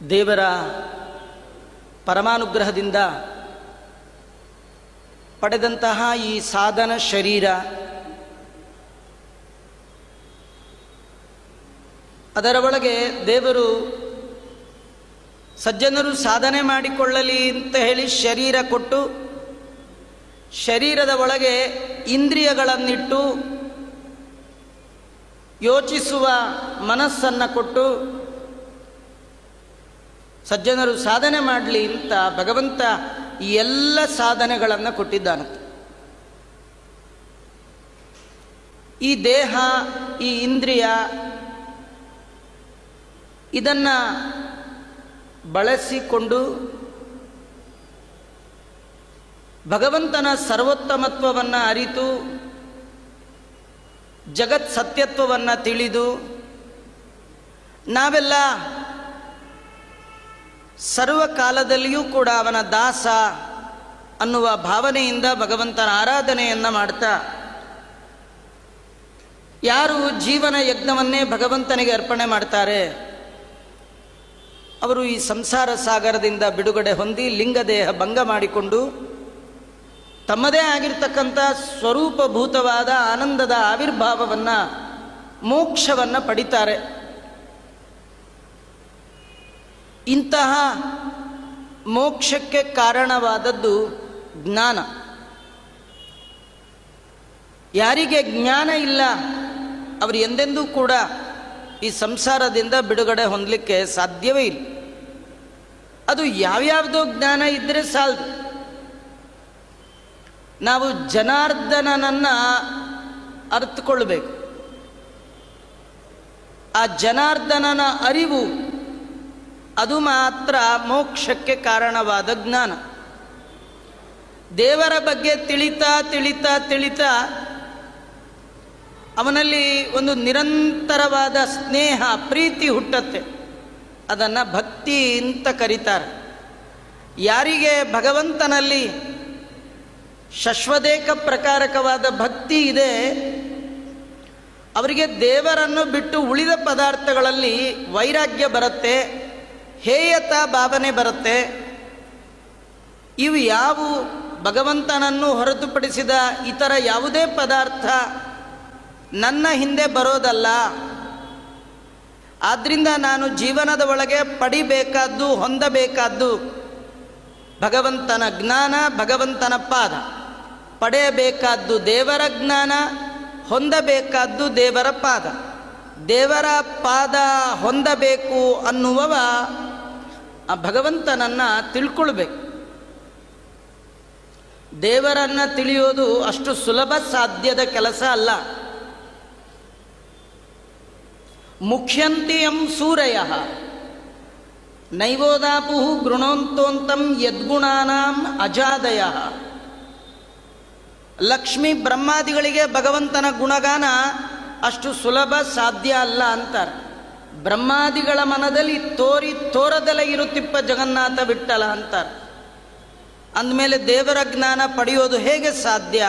ದೇವರ ಪರಮಾನುಗ್ರಹದಿಂದ ಪಡೆದಂತಹ ಈ ಸಾಧನ ಶರೀರ, ಅದರ ಒಳಗೆ ದೇವರು ಸಜ್ಜನರು ಸಾಧನೆ ಮಾಡಿಕೊಳ್ಳಲಿ ಅಂತ ಹೇಳಿ ಶರೀರ ಕೊಟ್ಟು, ಶರೀರದ ಒಳಗೆ ಇಂದ್ರಿಯಗಳನ್ನಿಟ್ಟು ಯೋಚಿಸುವ ಮನಸ್ಸನ್ನು ಕೊಟ್ಟು ಸಜ್ಜನರು ಸಾಧನೆ ಮಾಡಲಿ ಅಂತ ಭಗವಂತ ಈ ಎಲ್ಲ ಸಾಧನೆಗಳನ್ನು ಕೊಟ್ಟಿದ್ದಾನಂತೆ. ಈ ದೇಹ, ಈ ಇಂದ್ರಿಯ, ಇದನ್ನು ಬಳಸಿಕೊಂಡು ಭಗವಂತನ ಸರ್ವೋತ್ತಮತ್ವವನ್ನು ಅರಿತು ಜಗತ್ ಸತ್ಯತ್ವವನ್ನು ತಿಳಿದು ನಾವೆಲ್ಲ ಸರ್ವಕಾಲದಲ್ಲಿಯೂ ಕೂಡ ಅವನ ದಾಸ ಅನ್ನುವ ಭಾವನೆಯಿಂದ ಭಗವಂತನ ಆರಾಧನೆಯನ್ನು ಮಾಡ್ತಾ, ಯಾರು ಜೀವನ ಯಜ್ಞವನ್ನೇ ಭಗವಂತನಿಗೆ ಅರ್ಪಣೆ ಮಾಡ್ತಾರೆ ಅವರು ಈ ಸಂಸಾರ ಸಾಗರದಿಂದ ಬಿಡುಗಡೆ ಹೊಂದಿ ಲಿಂಗದೇಹ ಭಂಗ ಮಾಡಿಕೊಂಡು ತಮ್ಮದೇ ಆಗಿರ್ತಕ್ಕಂಥ ಸ್ವರೂಪಭೂತವಾದ ಆನಂದದ ಆವಿರ್ಭಾವವನ್ನು, ಮೋಕ್ಷವನ್ನು ಪಡಿತಾರೆ. ಇಂತಹ ಮೋಕ್ಷಕ್ಕೆ ಕಾರಣವಾದದ್ದು ಜ್ಞಾನ. ಯಾರಿಗೆ ಜ್ಞಾನ ಇಲ್ಲ ಅವರು ಎಂದೆಂದೂ ಕೂಡ ಈ ಸಂಸಾರದಿಂದ ಬಿಡುಗಡೆ ಹೊಂದಲಿಕ್ಕೆ ಸಾಧ್ಯವೇ ಇಲ್ಲ. ಅದು ಯಾವ್ಯಾವುದೋ ಜ್ಞಾನ ಇದ್ದರೆ ಸಾಲದು. ನಾವು ಜನಾರ್ದನನನ್ನು ಅರ್ಥಕೊಳ್ಬೇಕು. ಆ ಜನಾರ್ದನನ ಅರಿವು ಅದು ಮಾತ್ರ ಮೋಕ್ಷಕ್ಕೆ ಕಾರಣವಾದ ಜ್ಞಾನ. ದೇವರ ಬಗ್ಗೆ ತಿಳಿತಾ ತಿಳಿತಾ ತಿಳಿತಾ ಅವನಲ್ಲಿ ಒಂದು ನಿರಂತರವಾದ ಸ್ನೇಹ, ಪ್ರೀತಿ ಹುಟ್ಟತ್ತೆ. ಅದನ್ನು ಭಕ್ತಿ ಅಂತ ಕರೀತಾರೆ. ಯಾರಿಗೆ ಭಗವಂತನಲ್ಲಿ ಶಶ್ವದೇಕ ಪ್ರಕಾರಕವಾದ ಭಕ್ತಿ ಇದೆ ಅವರಿಗೆ ದೇವರನ್ನು ಬಿಟ್ಟು ಉಳಿದ ಪದಾರ್ಥಗಳಲ್ಲಿ ವೈರಾಗ್ಯ ಬರುತ್ತೆ, ಹೇಯತಾ ಭಾವನೆ ಬರುತ್ತೆ. ಇವು ಯಾವುವು ಭಗವಂತನನ್ನು ಹೊರತುಪಡಿಸಿದ ಇತರ ಯಾವುದೇ ಪದಾರ್ಥ ನನ್ನ ಹಿಂದೆ ಬರೋದಲ್ಲ. ಆದ್ದರಿಂದ ನಾನು ಜೀವನದ ಒಳಗೆ ಪಡಿಬೇಕಾದ್ದು, ಹೊಂದಬೇಕಾದ್ದು ಭಗವಂತನ ಜ್ಞಾನ, ಭಗವಂತನ ಪಾದ. ಪಡೆಯಬೇಕಾದ್ದು ದೇವರ ಜ್ಞಾನ, ಹೊಂದಬೇಕಾದ್ದು ದೇವರ ಪಾದ. ದೇವರ ಪಾದ ಹೊಂದಬೇಕು ಅನ್ನುವವ ಆ ಭಗವಂತನನ್ನು ತಿಳ್ಕೊಳ್ಬೇಕು. ದೇವರನ್ನು ತಿಳಿಯೋದು ಅಷ್ಟು ಸುಲಭ ಸಾಧ್ಯದ ಕೆಲಸ ಅಲ್ಲ. ಮುಖ್ಯಂತಿಯಂ ಸೂರಯಃ ನೈವೋದಾಪು ಗೃಣೋಂತೋಂತಂ ಯದ್ಗುಣಾನಾಂ ಅಜಾದಯಃ. ಲಕ್ಷ್ಮೀ ಬ್ರಹ್ಮಾದಿಗಳಿಗೆ ಭಗವಂತನ ಗುಣಗಾನ ಅಷ್ಟು ಸುಲಭ ಸಾಧ್ಯ ಅಲ್ಲ ಅಂತಾರೆ. ಬ್ರಹ್ಮಾದಿಗಳ ಮನದಲ್ಲಿ ತೋರದೆಲೆ ಇರುತ್ತಿಪ್ಪ ಜಗನ್ನಾಥ ವಿಠ್ಠಲ ಅಂತಾರೆ. ಅಂದಮೇಲೆ ದೇವರ ಜ್ಞಾನ ಪಡೆಯೋದು ಹೇಗೆ ಸಾಧ್ಯ?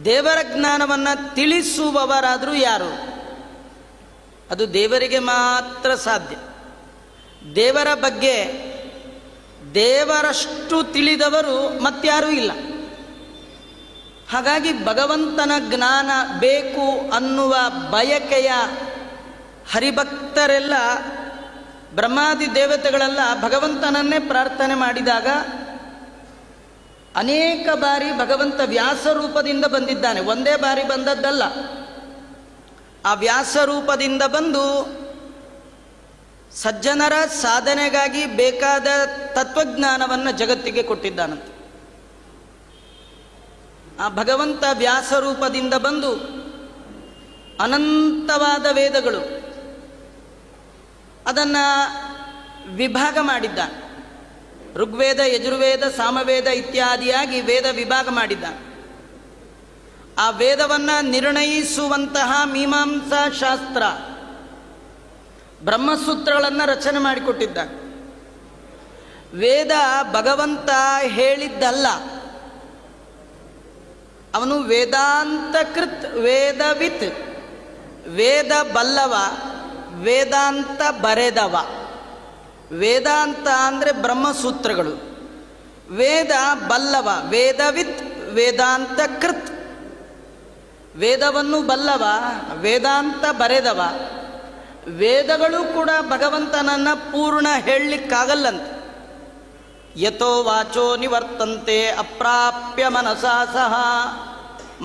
ದೇವರ ಜ್ಞಾನವನ್ನು ತಿಳಿಸುವವರಾದರೂ ಯಾರು? ಅದು ದೇವರಿಗೆ ಮಾತ್ರ ಸಾಧ್ಯ. ದೇವರ ಬಗ್ಗೆ ದೇವರಷ್ಟು ತಿಳಿದವರು ಮತ್ಯಾರೂ ಇಲ್ಲ. ಹಾಗಾಗಿ ಭಗವಂತನ ಜ್ಞಾನ ಬೇಕು ಅನ್ನುವ ಬಯಕೆಯ ಹರಿಭಕ್ತರೆಲ್ಲ, ಬ್ರಹ್ಮಾದಿ ದೇವತೆಗಳೆಲ್ಲ ಭಗವಂತನನ್ನೇ ಪ್ರಾರ್ಥನೆ ಮಾಡಿದಾಗ ಅನೇಕ ಬಾರಿ ಭಗವಂತ ವ್ಯಾಸ ರೂಪದಿಂದ ಬಂದಿದ್ದಾನೆ. ಒಂದೇ ಬಾರಿ ಬಂದದ್ದಲ್ಲ. ಆ ವ್ಯಾಸ ರೂಪದಿಂದ ಬಂದು ಸಜ್ಜನರ ಸಾಧನೆಗಾಗಿ ಬೇಕಾದ ತತ್ವಜ್ಞಾನವನ್ನು ಜಗತ್ತಿಗೆ ಕೊಟ್ಟಿದ್ದಾನಂತೆ. ಆ ಭಗವಂತ ವ್ಯಾಸ ರೂಪದಿಂದ ಬಂದು ಅನಂತವಾದ ವೇದಗಳು ಅದನ್ನು ವಿಭಾಗ ಮಾಡಿದ್ದಾನೆ. ಋಗ್ವೇದ, ಯಜುರ್ವೇದ, ಸಾಮವೇದ ಇತ್ಯಾದಿಯಾಗಿ ವೇದ ವಿಭಾಗ ಮಾಡಿದ್ದಾನೆ. ಆ ವೇದವನ್ನು ನಿರ್ಣಯಿಸುವಂತಹ ಮೀಮಾಂಸಾ ಶಾಸ್ತ್ರ, ಬ್ರಹ್ಮಸೂತ್ರಗಳನ್ನು ರಚನೆ ಮಾಡಿಕೊಟ್ಟಿದ್ದಾನೆ. ವೇದ ಭಗವಂತ ಹೇಳಿದ್ದಲ್ಲ, ಅವನು ವೇದಾಂತಕೃತ್ ವೇದವಿತ್, ವೇದ ಬಲ್ಲವ, ವೇದಾಂತ ಬರೆದವ. ವೇದಾಂತ ಅಂದರೆ ಬ್ರಹ್ಮಸೂತ್ರಗಳು. ವೇದ ಬಲ್ಲವ, ವೇದವಿತ್ ವೇದಾಂತ ಕೃತ್. ವೇದವನ್ನು ಬಲ್ಲವ, ವೇದಾಂತ ಬರೆದವ. ವೇದಗಳು ಕೂಡ ಭಗವಂತನನ್ನು ಪೂರ್ಣ ಹೇಳಲಿಕ್ಕಾಗಲ್ಲಂತೆ. ಯಥೋ ವಾಚೋ ನಿವರ್ತಂತೆ ಅಪ್ರಾಪ್ಯ ಮನಸಾ ಸಹ.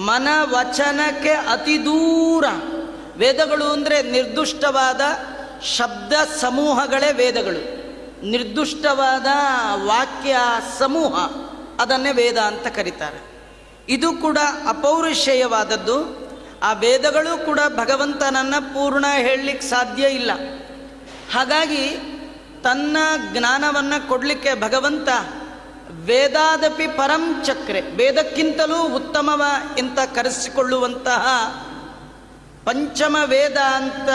ಮನ ವಚನಕ್ಕೆ ಅತಿ ದೂರ. ವೇದಗಳು ಅಂದರೆ ನಿರ್ದುಷ್ಟವಾದ ಶಬ್ದ ಸಮೂಹಗಳೇ ವೇದಗಳು. ನಿರ್ದುಷ್ಟವಾದ ವಾಕ್ಯ ಸಮೂಹ, ಅದನ್ನೇ ವೇದ ಅಂತ ಕರೀತಾರೆ. ಇದು ಕೂಡ ಅಪೌರುಷೇಯವಾದದ್ದು. ಆ ವೇದಗಳು ಕೂಡ ಭಗವಂತನನ್ನು ಪೂರ್ಣ ಹೇಳಲಿಕ್ಕೆ ಸಾಧ್ಯ ಇಲ್ಲ. ಹಾಗಾಗಿ ತನ್ನ ಜ್ಞಾನವನ್ನು ಕೊಡಲಿಕ್ಕೆ ಭಗವಂತ ವೇದಾದಪಿ ಪರಂ ಚಕ್ರೆ, ವೇದಕ್ಕಿಂತಲೂ ಉತ್ತಮವ ಅಂತ ಕರೆಸಿಕೊಳ್ಳುವಂತಹ ಪಂಚಮ ವೇದ ಅಂತ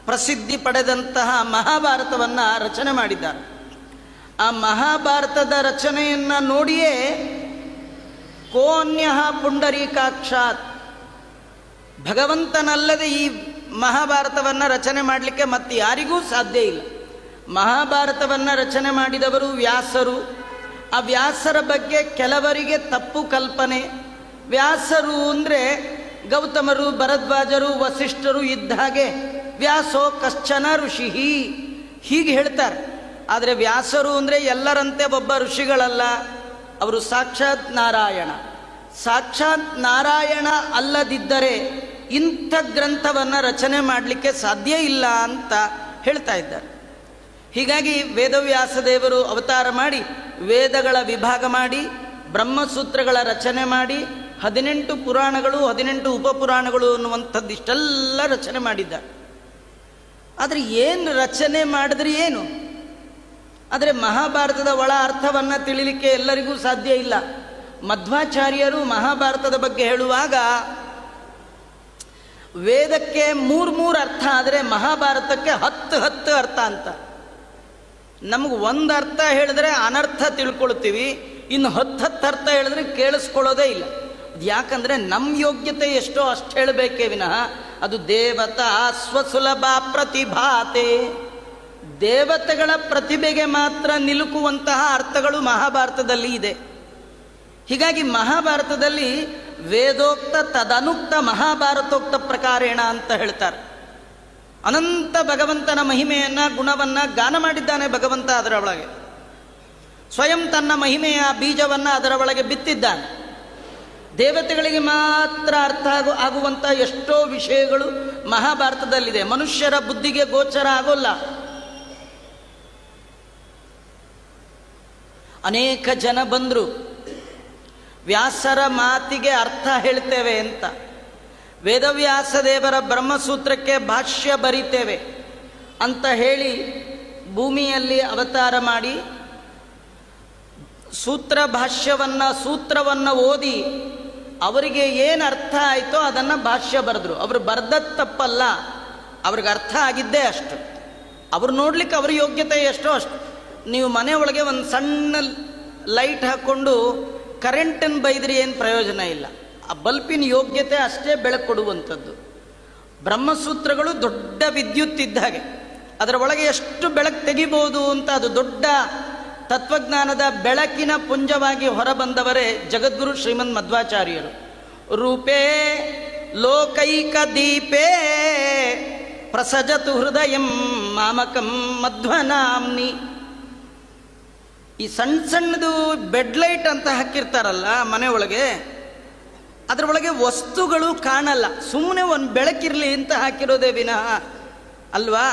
ಪ್ರಸಿದ್ಧಿ ಪಡೆದಂತಹ ಮಹಾಭಾರತವನ್ನು ರಚನೆ ಮಾಡಿದ್ದಾರೆ. ಆ ಮಹಾಭಾರತದ ರಚನೆಯನ್ನು ನೋಡಿಯೇ ಕೋನ್ಯಃ ಪುಂಡರೀಕಾಕ್ಷಾತ್, ಭಗವಂತನಲ್ಲದೆ ಈ ಮಹಾಭಾರತವನ್ನು ರಚನೆ ಮಾಡಲಿಕ್ಕೆ ಮತ್ತೆ ಯಾರಿಗೂ ಸಾಧ್ಯ ಇಲ್ಲ. ಮಹಾಭಾರತವನ್ನು ರಚನೆ ಮಾಡಿದವರು ವ್ಯಾಸರು. ಆ ವ್ಯಾಸರ ಬಗ್ಗೆ ಕೆಲವರಿಗೆ ತಪ್ಪು ಕಲ್ಪನೆ. ವ್ಯಾಸರು ಅಂದರೆ ಗೌತಮರು, ಭರದ್ವಾಜರು, ವಸಿಷ್ಠರು ಇದ್ದ ಹಾಗೆ ವ್ಯಾಸೋ ಕಶ್ಚನ ಋಷಿ ಹೀಗೆ ಹೇಳ್ತಾರೆ. ಆದರೆ ವ್ಯಾಸರು ಅಂದರೆ ಎಲ್ಲರಂತೆ ಒಬ್ಬ ಋಷಿಗಳಲ್ಲ. ಅವರು ಸಾಕ್ಷಾತ್ ನಾರಾಯಣ. ಸಾಕ್ಷಾತ್ ನಾರಾಯಣ ಅಲ್ಲದಿದ್ದರೆ ಇಂಥ ಗ್ರಂಥವನ್ನು ರಚನೆ ಮಾಡಲಿಕ್ಕೆ ಸಾಧ್ಯ ಇಲ್ಲ ಅಂತ ಹೇಳ್ತಾ ಇದ್ದಾರೆ. ಹೀಗಾಗಿ ವೇದವ್ಯಾಸದೇವರು ಅವತಾರ ಮಾಡಿ ವೇದಗಳ ವಿಭಾಗ ಮಾಡಿ ಬ್ರಹ್ಮಸೂತ್ರಗಳ ರಚನೆ ಮಾಡಿ 18 ಪುರಾಣಗಳು 18 ಉಪಪುರಾಣಗಳು ಅನ್ನುವಂಥದ್ದು ಇಷ್ಟೆಲ್ಲ ರಚನೆ ಮಾಡಿದ್ದಾರೆ. ಆದರೆ ಏನು ರಚನೆ ಮಾಡಿದ್ರೆ ಏನು? ಆದರೆ ಮಹಾಭಾರತದ ಒಳ ಅರ್ಥವನ್ನು ತಿಳಿಲಿಕ್ಕೆ ಎಲ್ಲರಿಗೂ ಸಾಧ್ಯ ಇಲ್ಲ. ಮಧ್ವಾಚಾರ್ಯರು ಮಹಾಭಾರತದ ಬಗ್ಗೆ ಹೇಳುವಾಗ ವೇದಕ್ಕೆ 3 ಅರ್ಥ ಆದರೆ ಮಹಾಭಾರತಕ್ಕೆ 10 ಅರ್ಥ ಅಂತ. ನಮಗೆ ಒಂದು ಅರ್ಥ ಹೇಳಿದ್ರೆ ಅನರ್ಥ ತಿಳ್ಕೊಳ್ತೀವಿ, ಇನ್ನು 10 ಅರ್ಥ ಹೇಳಿದ್ರೆ ಕೇಳಿಸ್ಕೊಳ್ಳೋದೇ ಇಲ್ಲ. ಅದು ಯಾಕಂದರೆ ನಮ್ಮ ಯೋಗ್ಯತೆ ಎಷ್ಟೋ ಅಷ್ಟು ಹೇಳಬೇಕೇ ವಿನಃ ಅದು ದೇವತಾ ಸ್ವಸುಲಭ ಪ್ರತಿಭಾತೆ, ದೇವತೆಗಳ ಪ್ರತಿಭೆಗೆ ಮಾತ್ರ ನಿಲುಕುವಂತಹ ಅರ್ಥಗಳು ಮಹಾಭಾರತದಲ್ಲಿ ಇದೆ. ಹೀಗಾಗಿ ಮಹಾಭಾರತದಲ್ಲಿ ವೇದೋಕ್ತ ತದನುಕ್ತ ಮಹಾಭಾರತೋಕ್ತ ಪ್ರಕಾರೇಣ ಅಂತ ಹೇಳ್ತಾರೆ. ಅನಂತ ಭಗವಂತನ ಮಹಿಮೆಯನ್ನು ಗುಣವನ್ನು ಗಾನ ಮಾಡಿದ್ದಾನೆ ಭಗವಂತ. ಅದರ ಒಳಗೆ ಸ್ವಯಂ ತನ್ನ ಮಹಿಮೆಯ ಬೀಜವನ್ನು ಅದರ ಒಳಗೆ ಬಿತ್ತಿದ್ದಾನೆ. ದೇವತೆಗಳಿಗೆ ಮಾತ್ರ ಅರ್ಥ ಆಗುವಂಥ ಎಷ್ಟೋ ವಿಷಯಗಳು ಮಹಾಭಾರತದಲ್ಲಿದೆ. ಮನುಷ್ಯರ ಬುದ್ಧಿಗೆ ಗೋಚರ ಆಗೋಲ್ಲ. ಅನೇಕ ಜನ ಬಂದರು ವ್ಯಾಸರ ಮಾತಿಗೆ ಅರ್ಥ ಹೇಳ್ತೇವೆ ಅಂತ. ವೇದವ್ಯಾಸದೇವರ ಬ್ರಹ್ಮಸೂತ್ರಕ್ಕೆ ಭಾಷ್ಯ ಬರಿತೇವೆ ಅಂತ ಹೇಳಿ ಭೂಮಿಯಲ್ಲಿ ಅವತಾರ ಮಾಡಿ ಸೂತ್ರವನ್ನು ಓದಿ ಅವರಿಗೆ ಏನು ಅರ್ಥ ಆಯಿತೋ ಅದನ್ನು ಭಾಷ್ಯ ಬರೆದ್ರು. ಅವರು ಬರ್ದದ್ದು ತಪ್ಪಲ್ಲ, ಅವ್ರಿಗೆ ಅರ್ಥ ಆಗಿದ್ದೇ ಅಷ್ಟು. ಅವ್ರು ನೋಡ್ಲಿಕ್ಕೆ ಅವ್ರ ಯೋಗ್ಯತೆ ಎಷ್ಟೋ ಅಷ್ಟು. ನೀವು ಮನೆ ಒಳಗೆ ಒಂದು ಸಣ್ಣ ಲೈಟ್ ಹಾಕ್ಕೊಂಡು ಕರೆಂಟನ್ನು ಬೈದ್ರಿ ಏನು ಪ್ರಯೋಜನ ಇಲ್ಲ. ಆ ಬಲ್ಪಿನ ಯೋಗ್ಯತೆ ಅಷ್ಟೇ ಬೆಳಕು ಕೊಡುವಂಥದ್ದು. ಬ್ರಹ್ಮಸೂತ್ರಗಳು ದೊಡ್ಡ ವಿದ್ಯುತ್ ಇದ್ದ ಹಾಗೆ, ಅದರ ಒಳಗೆ ಎಷ್ಟು ಬೆಳಕು ತೆಗಿಬೋದು ಅಂತ ಅದು ದೊಡ್ಡ ತತ್ವಜ್ಞಾನದ ಬೆಳಕಿನ ಪುಂಜವಾಗಿ ಹೊರಬಂದವರೇ ಜಗದ್ಗುರು ಶ್ರೀಮನ್ ಮಧ್ವಾಚಾರ್ಯರು. ರೂಪೇ ಲೋಕೈಕ ದೀಪೇ ಪ್ರಸಜತು ಹೃದಯಂ ಮಾಮಕಂ ಮಧ್ವನಾಮ್ನಿ. ಈ ಸಣ್ಣದು ಬೆಡ್ ಲೈಟ್ ಅಂತ ಹಾಕಿರ್ತಾರಲ್ಲ ಮನೆ ಒಳಗೆ, ಅದರೊಳಗೆ ವಸ್ತುಗಳು ಕಾಣಲ್ಲ, ಸುಮ್ಮನೆ ಒಂದು ಬೆಳಕಿರಲಿ ಅಂತ ಹಾಕಿರೋದೇ ವಿನಃ ಅಲ್ವಾ.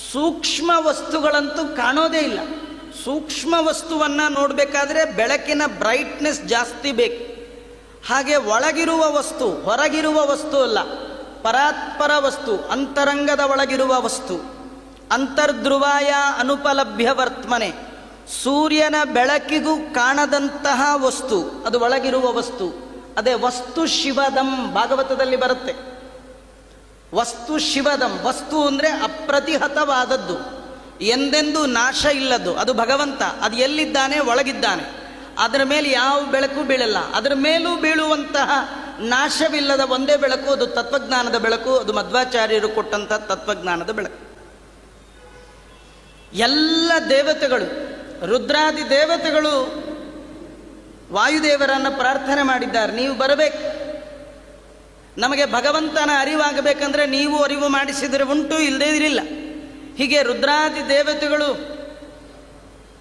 ಸೂಕ್ಷ್ಮ ವಸ್ತುಗಳಂತೂ ಕಾಣೋದೇ ಇಲ್ಲ. ಸೂಕ್ಷ್ಮ ವಸ್ತುವನ್ನು ನೋಡಬೇಕಾದ್ರೆ ಬೆಳಕಿನ ಬ್ರೈಟ್ನೆಸ್ ಜಾಸ್ತಿ ಬೇಕು. ಹಾಗೆ ಒಳಗಿರುವ ವಸ್ತು ಹೊರಗಿರುವ ವಸ್ತು ಅಲ್ಲ, ಪರಾತ್ಪರ ವಸ್ತು, ಅಂತರಂಗದ ಒಳಗಿರುವ ವಸ್ತು. ಅಂತರ್ಧ್ರುವಾಯ ಅನುಪಲಭ್ಯ ವರ್ತಮನೆ, ಸೂರ್ಯನ ಬೆಳಕಿಗೂ ಕಾಣದಂತಹ ವಸ್ತು ಅದು ಒಳಗಿರುವ ವಸ್ತು. ಅದೇ ವಸ್ತು ಶಿವದಂ, ಭಾಗವತದಲ್ಲಿ ಬರುತ್ತೆ. ವಸ್ತು ಶಿವದಂ, ವಸ್ತು ಅಂದರೆ ಅಪ್ರತಿಹತವಾದದ್ದು, ಎಂದೆಂದೂ ನಾಶ ಇಲ್ಲದ್ದು. ಅದು ಭಗವಂತ. ಅದು ಎಲ್ಲಿದ್ದಾನೆ? ಒಳಗಿದ್ದಾನೆ. ಅದರ ಮೇಲೆ ಯಾವ ಬೆಳಕು ಬೀಳಲ್ಲ. ಅದರ ಮೇಲೂ ಬೀಳುವಂತಹ ನಾಶವಿಲ್ಲದ ಒಂದೇ ಬೆಳಕು, ಅದು ತತ್ವಜ್ಞಾನದ ಬೆಳಕು. ಅದು ಮಧ್ವಾಚಾರ್ಯರು ಕೊಟ್ಟಂತಹ ತತ್ವಜ್ಞಾನದ ಬೆಳಕು. ಎಲ್ಲ ದೇವತೆಗಳು, ರುದ್ರಾದಿ ದೇವತೆಗಳು ವಾಯುದೇವರನ್ನು ಪ್ರಾರ್ಥನೆ ಮಾಡಿದ್ದಾರೆ, ನೀವು ಬರಬೇಕು, ನಮಗೆ ಭಗವಂತನ ಅರಿವಾಗಬೇಕಂದ್ರೆ ನೀವು ಅರಿವು ಮಾಡಿಸಿದರೆ ಉಂಟು, ಇಲ್ಲದೇ ಇರಲಿಲ್ಲ. ಹೀಗೆ ರುದ್ರಾದಿ ದೇವತೆಗಳು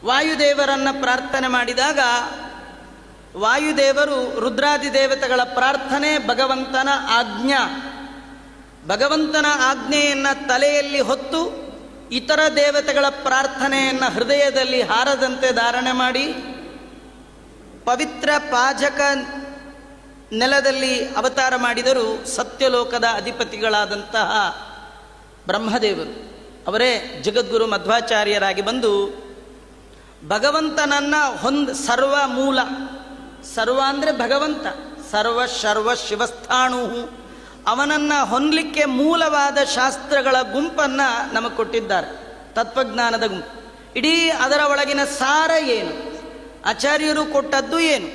ವಾಯುದೇವರನ್ನು ಪ್ರಾರ್ಥನೆ ಮಾಡಿದಾಗ ವಾಯುದೇವರು ರುದ್ರಾದಿ ದೇವತೆಗಳ ಪ್ರಾರ್ಥನೆ ಭಗವಂತನ ಆಜ್ಞಾ, ಭಗವಂತನ ಆಜ್ಞೆಯನ್ನು ತಲೆಯಲ್ಲಿ ಹೊತ್ತು ಇತರ ದೇವತೆಗಳ ಪ್ರಾರ್ಥನೆಯನ್ನು ಹೃದಯದಲ್ಲಿ ಹಾರದಂತೆ ಧಾರಣೆ ಮಾಡಿ ಪವಿತ್ರ ಪಾಜಕ ನೆಲದಲ್ಲಿ ಅವತಾರ ಮಾಡಿದರು ಸತ್ಯಲೋಕದ ಅಧಿಪತಿಗಳಾದಂತಹ ಬ್ರಹ್ಮದೇವರು. ಅವರೇ ಜಗದ್ಗುರು ಮಧ್ವಾಚಾರ್ಯರಾಗಿ ಬಂದು ಭಗವಂತನನ್ನು ಸರ್ವ ಮೂಲ, ಸರ್ವ ಅಂದರೆ ಭಗವಂತ, ಸರ್ವ ಶಿವಸ್ಥಾಣು, ಅವನನ್ನು ಹೊಂದಲಿಕ್ಕೆ ಮೂಲವಾದ ಶಾಸ್ತ್ರಗಳ ಗುಂಪನ್ನು ನಮಗೆ ಕೊಟ್ಟಿದ್ದಾರೆ, ತತ್ವಜ್ಞಾನದ ಗುಂಪು. ಇಡೀ ಅದರ ಒಳಗಿನ ಸಾರ ಏನು, ಆಚಾರ್ಯರು ಕೊಟ್ಟದ್ದು ಏನು?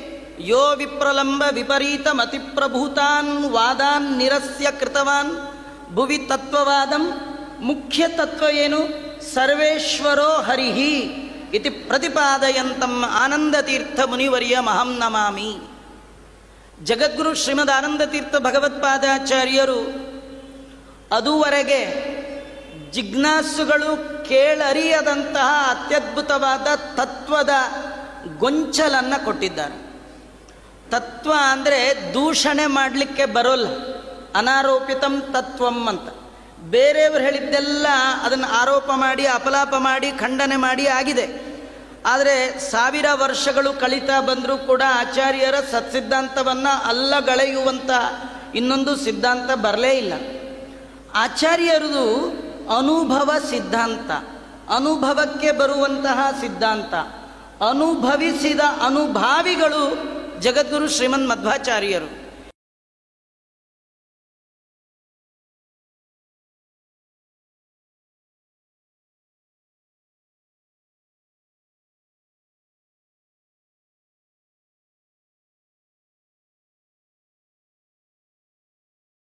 ಯೋ ವಿಪ್ರಲಂಬ ವಿಪರೀತ ಮತಿಪ್ರಭೂತಾನ್ ವಾದಾನ್ ನಿರಸ್ಯ ಕೃತವಾನ್ ಭುವಿ ತತ್ವವಾದಂ. ಮುಖ್ಯ ತತ್ವ ಏನು? ಸರ್ವೇಶ್ವರೋ ಹರಿಹಿ ಇತಿ ಪ್ರತಿಪಾದಯಂತಂ ಆನಂದತೀರ್ಥ ಮುನಿವರ್ಯ ಮಹಂ ನಮಾಮಿ. ಜಗದ್ಗುರು ಶ್ರೀಮದ್ ಆನಂದತೀರ್ಥ ಭಗವತ್ಪಾದಾಚಾರ್ಯರು ಅದುವರೆಗೆ ಜಿಜ್ಞಾಸುಗಳು ಕೇಳರಿಯದಂತಹ ಅತ್ಯದ್ಭುತವಾದ ತತ್ವದ ಗೊಂಚಲನ್ನು ಕೊಟ್ಟಿದ್ದಾರೆ. ತತ್ವ ಅಂದರೆ ದೂಷಣೆ ಮಾಡಲಿಕ್ಕೆ ಬರೋಲ್ಲ, ಅನಾರೋಪಿತಂ ತತ್ವಂ ಅಂತ. ಬೇರೆಯವರು ಹೇಳಿದ್ದೆಲ್ಲ ಅದನ್ನು ಆರೋಪ ಮಾಡಿ ಅಪಲಾಪ ಮಾಡಿ ಖಂಡನೆ ಮಾಡಿ ಆಗಿದೆ. ಆದರೆ 1000 ವರ್ಷಗಳು ಕಳೀತಾ ಬಂದರೂ ಕೂಡ ಆಚಾರ್ಯರ ಸತ್ಸಿದ್ಧಾಂತವನ್ನು ಅಲ್ಲಗಳೆಯುವಂಥ ಇನ್ನೊಂದು ಸಿದ್ಧಾಂತ ಬರಲೇ ಇಲ್ಲ. ಆಚಾರ್ಯರದು ಅನುಭವ ಸಿದ್ಧಾಂತ, ಅನುಭವಕ್ಕೆ ಬರುವಂತಹ ಸಿದ್ಧಾಂತ, ಅನುಭವಿಸಿದ ಅನುಭಾವಿಗಳು ಜಗದ್ಗುರು ಶ್ರೀಮನ್ ಮಧ್ವಾಚಾರ್ಯರು.